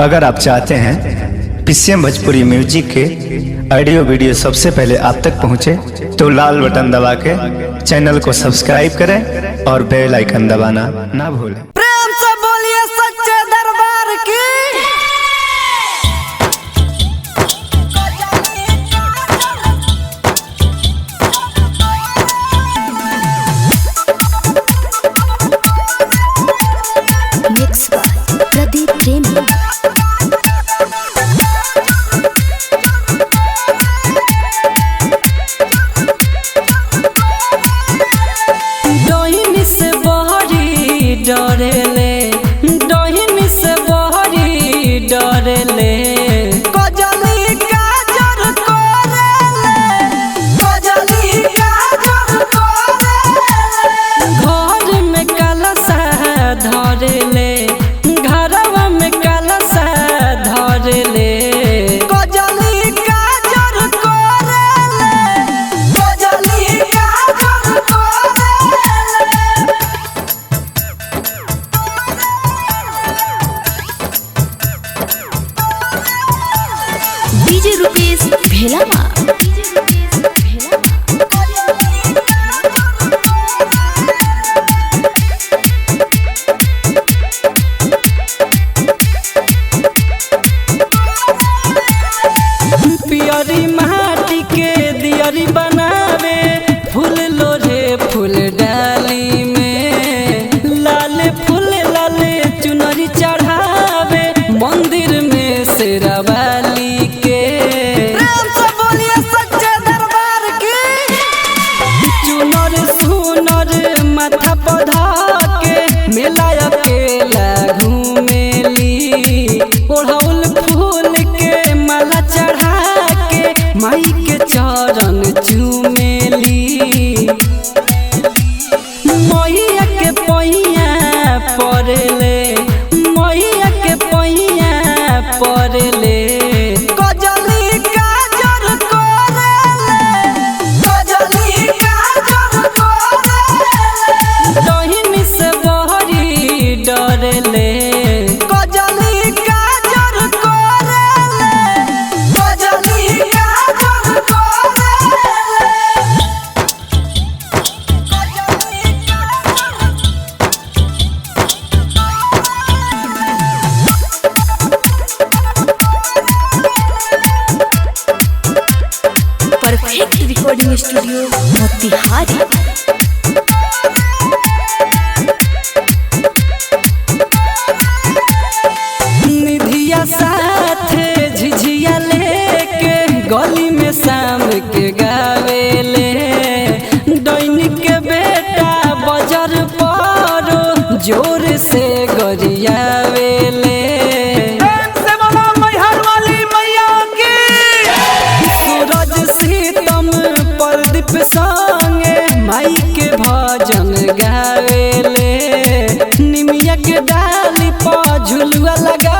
अगर आप चाहते हैं पीसीएम भोजपुरी म्यूजिक के ऑडियो वीडियो सबसे पहले आप तक पहुंचे तो लाल बटन दबा के चैनल को सब्सक्राइब करें और बेल आइकन दबाना ना भूलें। प्रेम से बोलिए सच्चे दरबार की। मिक्स बाय प्रदीप प्रेमी। डोहिनी से बहरी डरेले, डोहिनी से बहरी डरेले, कजली काजर करेले, कजली काजर करेले। घर में कलशा धरेले, घरवा में कलशा धरेले, कजली काजर करेले, कजली काजर करेले। डीजे रुपेश भेलामा। पियरी माटी के दियरी बनावे, फूल लोढ़े फूल डाली में, लाल फूल लाल चुनरी चढ़ावे, मंदिर में शेरावाली के। प्रेम से बोलिए सच्चे दरबार की। चुनर सुनर माथा पधा के मेला अकेला घूमेली, ओढ़ौल फूल के माला चढ़ा के माई के चरण चूमेली। मैया के पैया पड़ले, मैया के पैया पड़ले, कजली काजर करेले, कजली काजर करेले। डोहिनी से बहरी डरेले, कजली काजर करेले, कजली काजर करेले। Perfect recording studio Motihari. निधिया साथ झिझिया लेके गली में शाम के गावेले, डैनी के बेटा बजर पर जोर से गरियावेले। सूरज सीतम प्रदीप संगे माई के भजन गावेले, निमिया के डाली पर झुलुआ लगा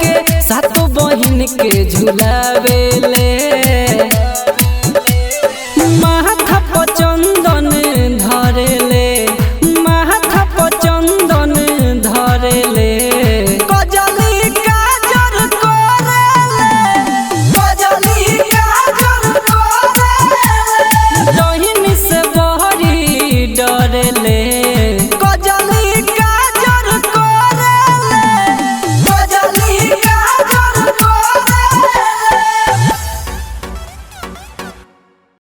के सातों बहिन के झुलावे।